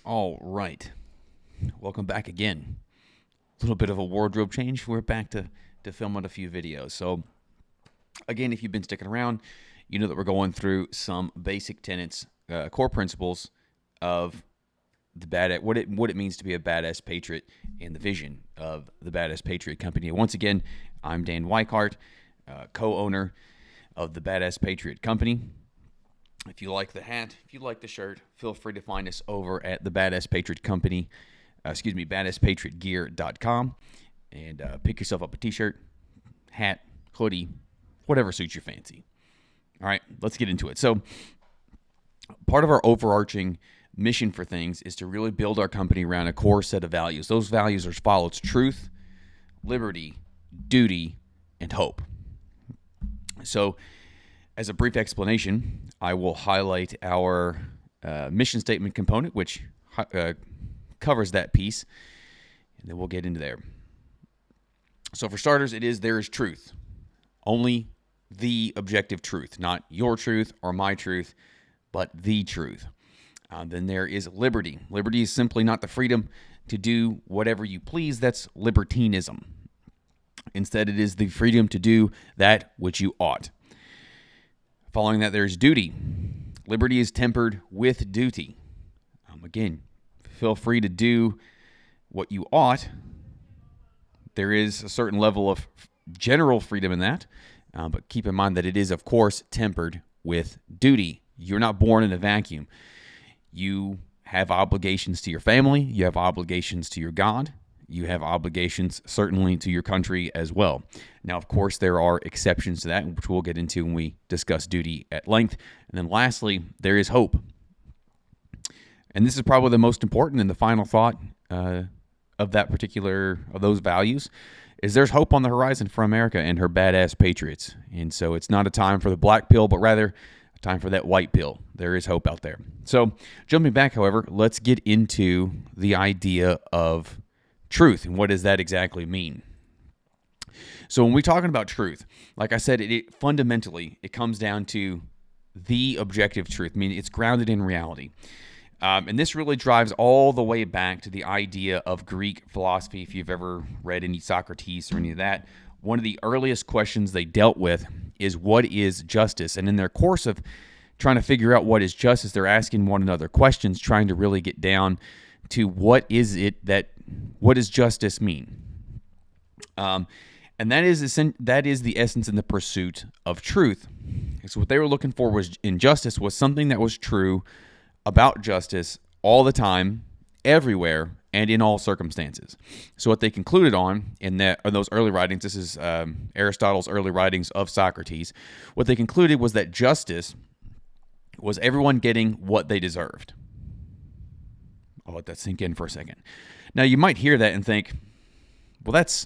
All right. Welcome back again. A little bit of a wardrobe change. We're back to filming a few videos. So, again, if you've been sticking around, you know that we're going through some basic tenets, core principles of what it means to be a badass patriot and the vision of the Badass Patriot Company. Once again, I'm Dan Weichart, co-owner of the Badass Patriot Company. If you like the hat, if you like the shirt, feel free to find us over at the Badass Patriot Company, badasspatriotgear.com, and pick yourself up a t-shirt, hat, hoodie, whatever suits your fancy. All right, let's get into it. So, part of our overarching mission for things is to really build our company around a core set of values. Those values are as follows: truth, liberty, duty, and hope. So, as a brief explanation, I will highlight our mission statement component, which covers that piece, and then we'll get into there. So for starters, there is truth. Only the objective truth, not your truth or my truth, but the truth. Then there is liberty. Liberty is simply not the freedom to do whatever you please. That's libertinism. Instead, it is the freedom to do that which you ought. Following that, there's duty. Liberty is tempered with duty. Again, feel free to do what you ought. There is a certain level of general freedom in that, but keep in mind that it is, of course, tempered with duty. You're not born in a vacuum. You have obligations to your family. You have obligations to your God. You have obligations, certainly, to your country as well. Now, of course, there are exceptions to that, which we'll get into when we discuss duty at length. And then lastly, there is hope. And this is probably the most important and the final thought of those values, is there's hope on the horizon for America and her badass patriots. And so it's not a time for the black pill, but rather a time for that white pill. There is hope out there. So jumping back, however, let's get into the idea of truth and what does that exactly mean. So when we're talking about truth, like I said, it fundamentally comes down to the objective truth. I mean, it's grounded in reality. And this really drives all the way back to the idea of Greek philosophy. If you've ever read any Socrates or any of that, one of the earliest questions they dealt with is, what is justice? And in their course of trying to figure out what is justice, they're asking one another questions, trying to really get down to what does justice mean? And that is the essence in the pursuit of truth. So what they were looking for was something that was true about justice all the time, everywhere, and in all circumstances. So what they concluded on in those early writings, this is Aristotle's early writings of Socrates, what they concluded was that justice was everyone getting what they deserved. I'll let that sink in for a second. Now, you might hear that and think, well, that's,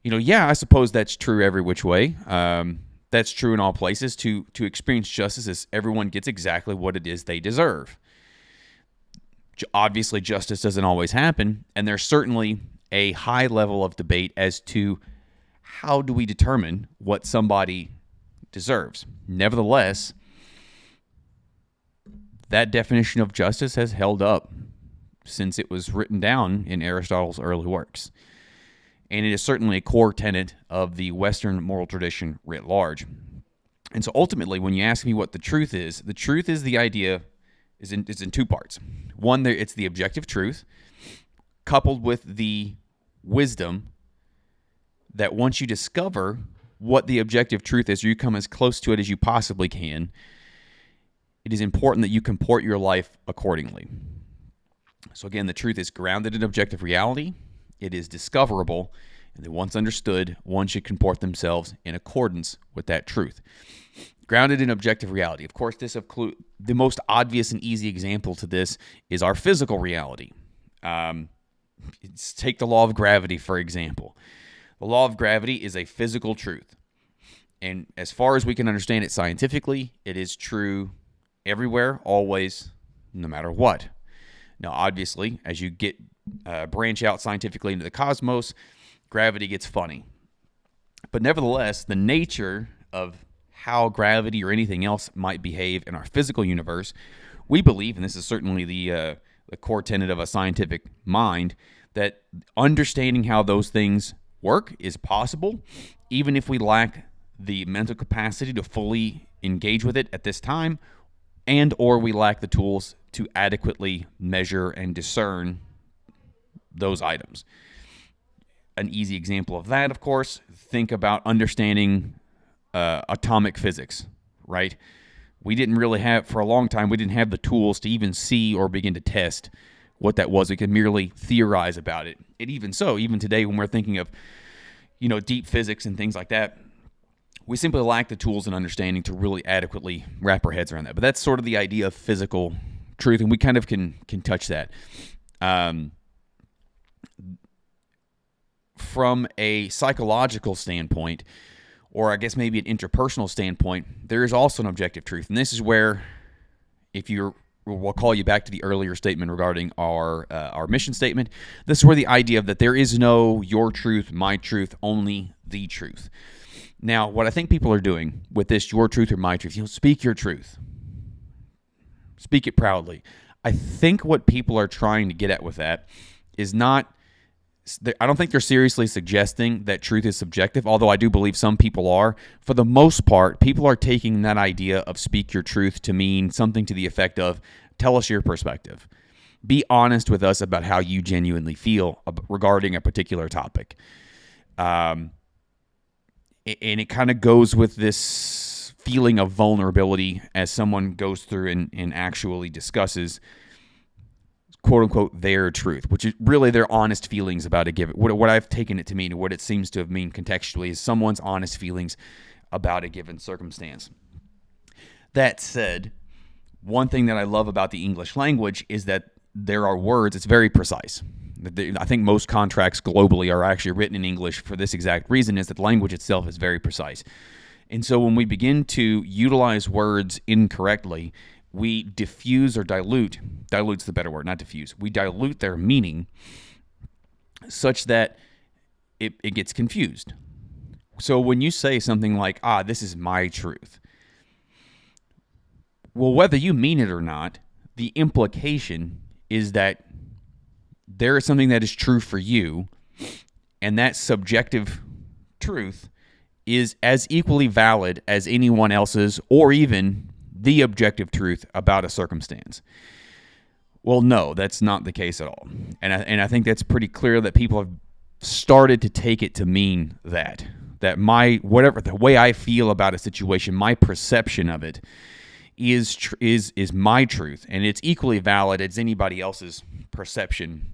I suppose that's true every which way. That's true in all places. To experience justice is everyone gets exactly what it is they deserve. Obviously, justice doesn't always happen, and there's certainly a high level of debate as to how do we determine what somebody deserves. Nevertheless, that definition of justice has held up since it was written down in Aristotle's early works. And it is certainly a core tenet of the Western moral tradition writ large. And so ultimately, when you ask me what the truth is the idea is in two parts. One, it's the objective truth, coupled with the wisdom that once you discover what the objective truth is, or you come as close to it as you possibly can, it is important that you comport your life accordingly. So again, the truth is grounded in objective reality. It is discoverable, and then once understood, one should comport themselves in accordance with that truth. Grounded in objective reality. Of course, the most obvious and easy example to this is our physical reality. Take the law of gravity, for example. The law of gravity is a physical truth. And as far as we can understand it scientifically, it is true everywhere, always, no matter what. Now, obviously, as you branch out scientifically into the cosmos, gravity gets funny. But nevertheless, the nature of how gravity or anything else might behave in our physical universe, we believe, and this is certainly the the core tenet of a scientific mind, that understanding how those things work is possible, even if we lack the mental capacity to fully engage with it at this time, and or we lack the tools to adequately measure and discern those items. An easy example of that, of course, think about understanding atomic physics, right? We didn't really have, for a long time, we didn't have the tools to even see or begin to test what that was. We could merely theorize about it. And even so, even today when we're thinking of, deep physics and things like that, we simply lack the tools and understanding to really adequately wrap our heads around that. But that's sort of the idea of physical truth, and we kind of can touch that. From a psychological standpoint, or I guess maybe an interpersonal standpoint, there is also an objective truth. And this is where, we'll call you back to the earlier statement regarding our mission statement. This is where the idea of that there is no your truth, my truth, only the truth. Now, what I think people are doing with this your truth or my truth, speak your truth. Speak it proudly. I think what people are trying to get at with that is not, I don't think they're seriously suggesting that truth is subjective, although I do believe some people are. For the most part, people are taking that idea of speak your truth to mean something to the effect of tell us your perspective. Be honest with us about how you genuinely feel regarding a particular topic. And it kind of goes with this feeling of vulnerability as someone goes through and actually discusses, quote unquote, their truth, which is really their honest feelings about a given. What I've taken it to mean, what it seems to have mean contextually, is someone's honest feelings about a given circumstance. That said, one thing that I love about the English language is that there are words, it's very precise. I think most contracts globally are actually written in English for this exact reason, is that the language itself is very precise. And so when we begin to utilize words incorrectly, we diffuse or dilute's the better word, not diffuse. We dilute their meaning such that it gets confused. So when you say something like, this is my truth, well, whether you mean it or not, the implication is that there is something that is true for you, and that subjective truth is as equally valid as anyone else's, or even the objective truth about a circumstance. Well, no, that's not the case at all. And I think that's pretty clear that people have started to take it to mean that the way I feel about a situation, my perception of it is my truth, and it's equally valid as anybody else's perception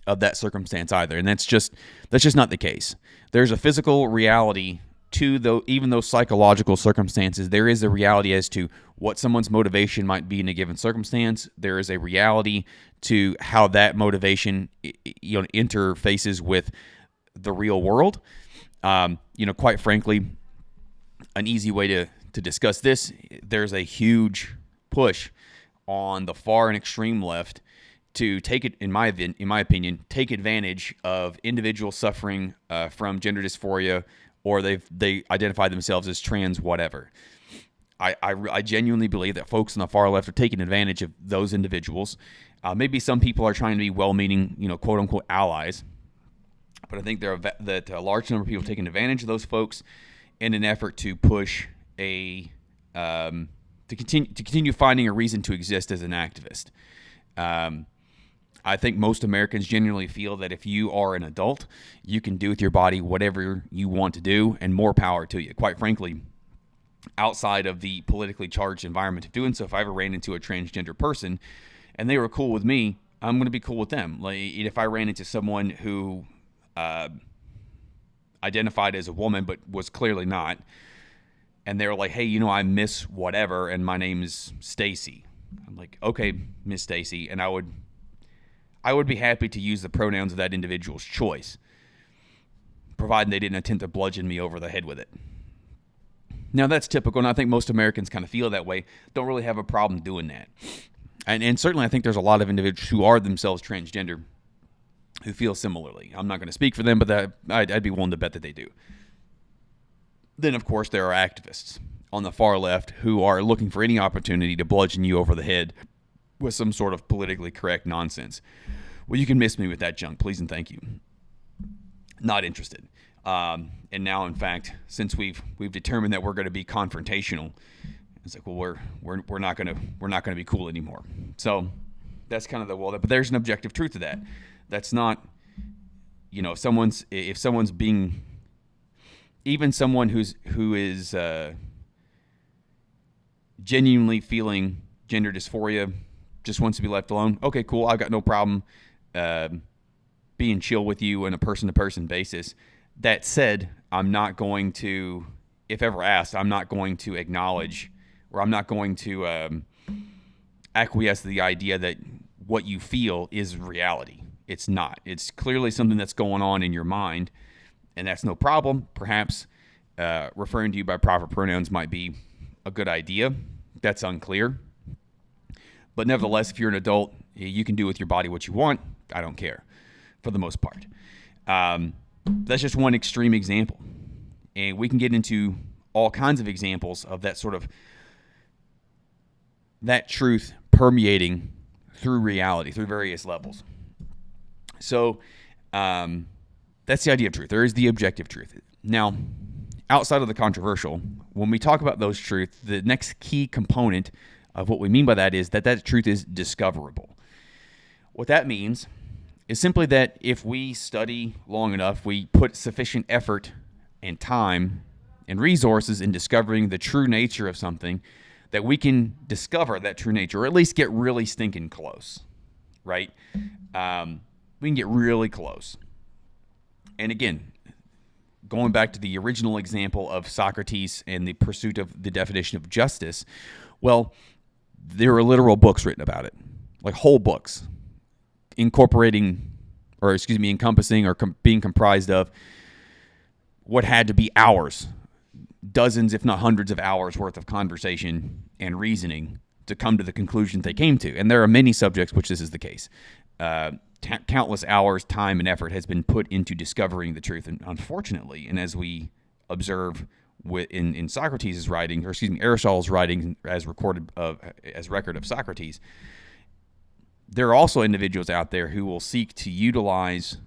of that circumstance either. And that's just not the case. There's a physical reality to even those psychological circumstances. There is a reality as to what someone's motivation might be in a given circumstance. There is a reality to how that motivation interfaces with the real world. Quite frankly, an easy way to discuss this, there's a huge push on the far and extreme left to take it, in my opinion, take advantage of individuals suffering from gender dysphoria, or they identify themselves as trans whatever. I genuinely believe that folks on the far left are taking advantage of those individuals. Maybe some people are trying to be well-meaning, quote unquote allies, but I think that a large number of people are taking advantage of those folks in an effort to push to continue finding a reason to exist as an activist. I think most Americans genuinely feel that if you are an adult, you can do with your body whatever you want to do, and more power to you. Quite frankly, outside of the politically charged environment of doing so, if I ever ran into a transgender person and they were cool with me, I'm going to be cool with them. Like, if I ran into someone who identified as a woman but was clearly not, and they were like, hey, I miss whatever, and my name is Stacy. I'm like, okay, Miss Stacy, and I would be happy to use the pronouns of that individual's choice, provided they didn't attempt to bludgeon me over the head with it. Now, that's typical, and I think most Americans kind of feel that way, don't really have a problem doing that. And certainly I think there's a lot of individuals who are themselves transgender who feel similarly. I'm not going to speak for them, but I'd be willing to bet that they do. Then, of course, there are activists on the far left who are looking for any opportunity to bludgeon you over the head with some sort of politically correct nonsense. Well, you can miss me with that junk, please and thank you. Not interested. And now, in fact, since we've determined that we're going to be confrontational, it's like, well, we're not gonna be cool anymore. So that's kind of but there's an objective truth to that. That's not, if someone's being, even someone who is genuinely feeling gender dysphoria, just wants to be left alone. Okay, cool. I've got no problem being chill with you on a person-to-person basis. That said, I'm not going to, if ever asked, I'm not going to acknowledge, or I'm not going to acquiesce to the idea that what you feel is reality. It's not. It's clearly something that's going on in your mind, and that's no problem. Perhaps referring to you by proper pronouns might be a good idea. That's unclear. But nevertheless, if you're an adult, you can do with your body what you want. I don't care, for the most part. That's just one extreme example. And we can get into all kinds of examples of that sort of, that truth permeating through reality, through various levels. So that's the idea of truth. There is the objective truth. Now, outside of the controversial, when we talk about those truths, the next key component of what we mean by that is that truth is discoverable. What that means is simply that if we study long enough, we put sufficient effort and time and resources in discovering the true nature of something, that we can discover that true nature, or at least get really stinking close, right? We can get really close. And again, going back to the original example of Socrates and the pursuit of the definition of justice, well, there are literal books written about it, like whole books, encompassing or being comprised of what had to be hours, dozens, if not hundreds of hours worth of conversation and reasoning to come to the conclusion they came to. And there are many subjects which this is the case. Countless hours, time, and effort has been put into discovering the truth. And unfortunately, and as we observe in Socrates' writing, Aristotle's writing as record of Socrates, there are also individuals out there who will seek to utilize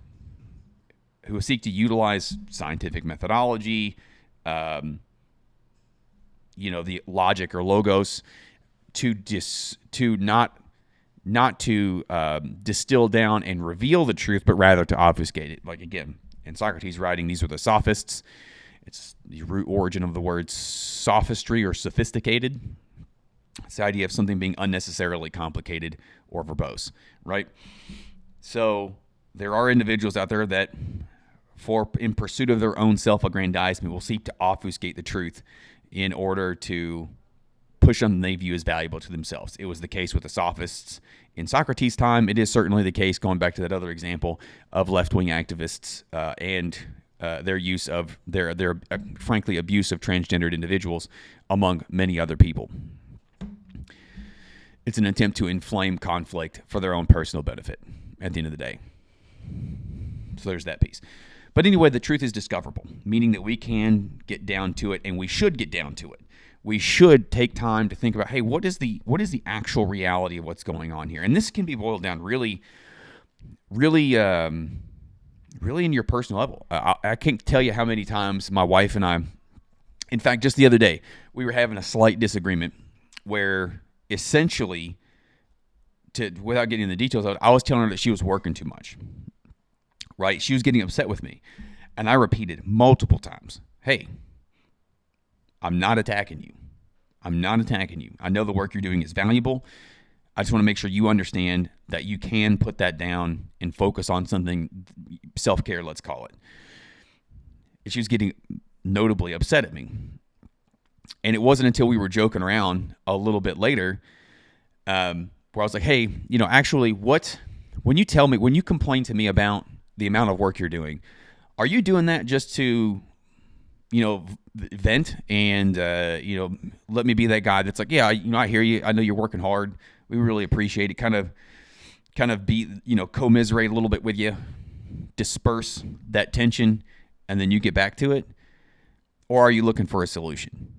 scientific methodology, the logic or logos to not to distill down and reveal the truth, but rather to obfuscate it. Like again, in Socrates' writing, these were the sophists. It's the root origin of the word sophistry or sophisticated. It's the idea of something being unnecessarily complicated or verbose, right? So there are individuals out there that, in pursuit of their own self-aggrandizement, will seek to obfuscate the truth in order to push something they view as valuable to themselves. It was the case with the sophists in Socrates' time. It is certainly the case, going back to that other example, of left-wing activists and their use of their frankly abuse of transgendered individuals, among many other people. It's an attempt to inflame conflict for their own personal benefit at the end of the day. So there's that piece. But anyway, the truth is discoverable, meaning that we can get down to it, and we should get down to it. We should take time to think about, hey, what is the actual reality of what's going on here? And this can be boiled down really in your personal level. I can't tell you how many times my wife and I, in fact, just the other day, we were having a slight disagreement where essentially, without getting into the details of it, I was telling her that she was working too much, right? She was getting upset with me. And I repeated multiple times, hey, I'm not attacking you. I'm not attacking you. I know the work you're doing is valuable. I just want to make sure you understand that you can put that down and focus on something, self-care, let's call it. And she was getting notably upset at me. And it wasn't until we were joking around a little bit later where I was like, hey, actually, when you complain to me about the amount of work you're doing, are you doing that just to, vent and, let me be that guy that's like, yeah, I hear you. I know you're working hard. We really appreciate it. Kind of be, commiserate a little bit with you, disperse that tension, and then you get back to it? Or are you looking for a solution?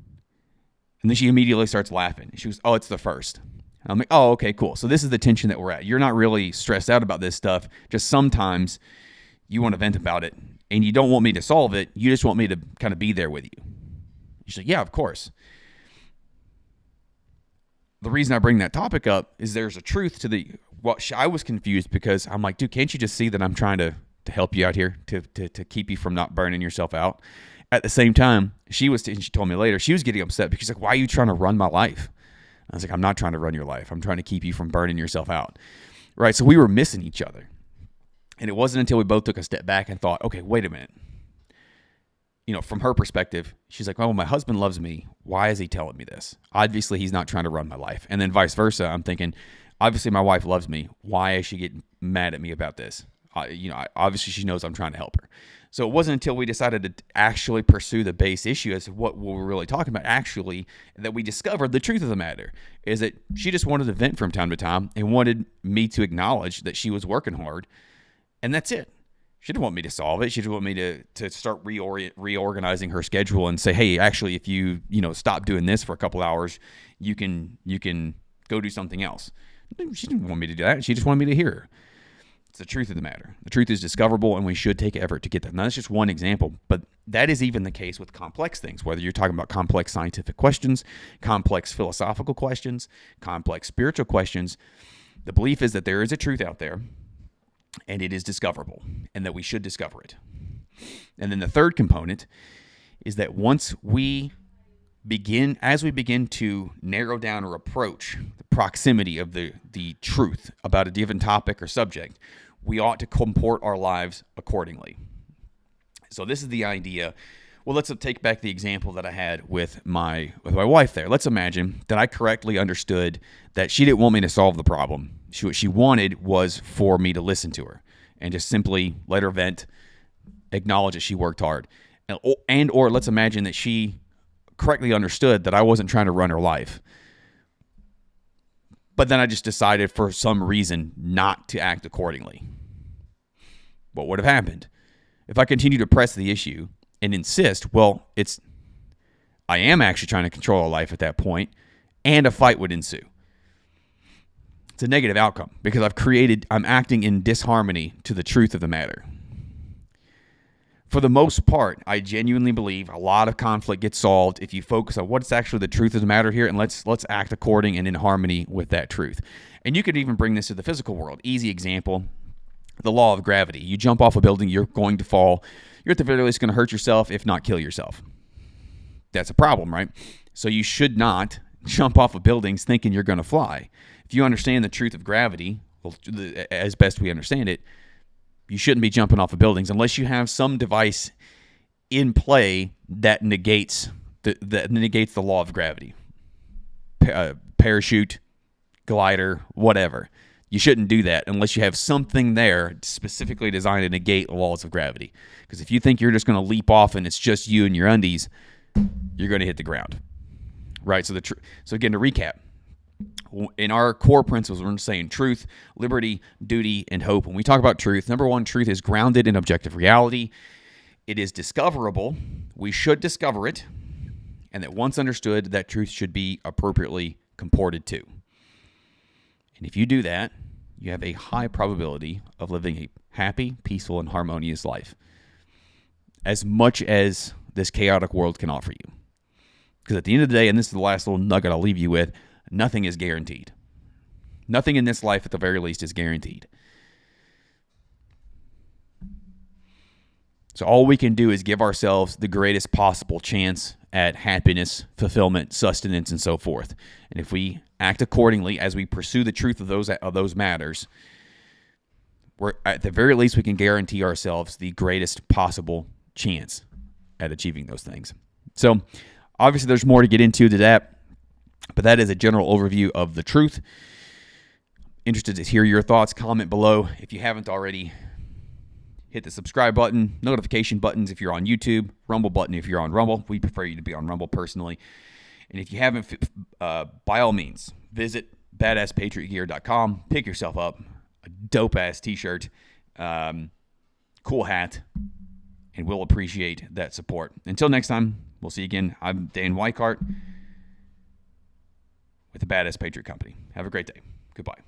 And then she immediately starts laughing. She goes, oh, it's the first. And I'm like, oh, okay, cool. So this is the tension that we're at. You're not really stressed out about this stuff. Just sometimes you want to vent about it and you don't want me to solve it. You just want me to kind of be there with you. She's like, yeah, of course. The reason I bring that topic up is there's a truth to I was confused because I'm like, dude, can't you just see that I'm trying to help you out here to keep you from not burning yourself out? At the same time, she told me later, she was getting upset because she's like, why are you trying to run my life? I was like, I'm not trying to run your life. I'm trying to keep you from burning yourself out. Right? So we were missing each other. And it wasn't until we both took a step back and thought, okay, wait a minute. From her perspective, she's like, well, my husband loves me. Why is he telling me this? Obviously, he's not trying to run my life. And then vice versa, I'm thinking, obviously, my wife loves me. Why is she getting mad at me about this? Obviously, she knows I'm trying to help her. So it wasn't until we decided to actually pursue the base issue as to what we're really talking about, actually, that we discovered the truth of the matter is that she just wanted to vent from time to time and wanted me to acknowledge that she was working hard. And that's it. She didn't want me to solve it. She didn't want me to start reorganizing her schedule and say, hey, actually, if you stop doing this for a couple hours, you can go do something else. She didn't want me to do that. She just wanted me to hear her. It's the truth of the matter. The truth is discoverable, and we should take effort to get that. Now, that's just one example, but that is even the case with complex things, whether you're talking about complex scientific questions, complex philosophical questions, complex spiritual questions. The belief is that there is a truth out there, and it is discoverable, and that we should discover it. And then the third component is that once we begin to narrow down or approach the proximity of the truth about a given topic or subject, we ought to comport our lives accordingly. So this is the idea. Well, let's take back the example that I had with my wife there. Let's imagine that I correctly understood that she didn't want me to solve the problem. What she wanted was for me to listen to her and just simply let her vent, acknowledge that she worked hard. Or let's imagine that she correctly understood that I wasn't trying to run her life. But then I just decided for some reason not to act accordingly. What would have happened? If I continue to press the issue and insist, I am actually trying to control her life at that point, and a fight would ensue. It's a negative outcome because I'm acting in disharmony to the truth of the matter. For the most part, I genuinely believe a lot of conflict gets solved if you focus on what's actually the truth of the matter here, and let's act according and in harmony with that truth. And you could even bring this to the physical world. Easy example, the law of gravity. You jump off a building, you're going to fall. You're at the very least going to hurt yourself, if not kill yourself. That's a problem, right? So you should not jump off of buildings thinking you're going to fly. If you understand the truth of gravity, as best we understand it, you shouldn't be jumping off of buildings unless you have some device in play that negates the law of gravity. Parachute, glider, whatever. You shouldn't do that unless you have something there specifically designed to negate the laws of gravity. Because if you think you're just going to leap off and it's just you and your undies, you're going to hit the ground. Right? So again, to recap, in our core principles, we're saying truth, liberty, duty, and hope. When we talk about truth, number one, truth is grounded in objective reality. It is discoverable. We should discover it. And that once understood, that truth should be appropriately comported to. And if you do that, you have a high probability of living a happy, peaceful, and harmonious life. As much as this chaotic world can offer you. Because at the end of the day, and this is the last little nugget I'll leave you with, nothing is guaranteed. Nothing in this life, at the very least, is guaranteed. So all we can do is give ourselves the greatest possible chance at happiness, fulfillment, sustenance, and so forth. And if we act accordingly as we pursue the truth of those matters, we're at the very least we can guarantee ourselves the greatest possible chance at achieving those things. So obviously there's more to get into to that. But that is a general overview of the truth. Interested to hear your thoughts. Comment below. If you haven't already, hit the subscribe button, notification buttons if you're on YouTube, Rumble button if you're on Rumble. We prefer you to be on Rumble personally. And if you haven't, by all means, visit badasspatriotgear.com. Pick yourself up a dope-ass t-shirt, cool hat, and we'll appreciate that support. Until next time, we'll see you again. I'm Dan Whhat. with the Badass Patriot Company. Have a great day. Goodbye.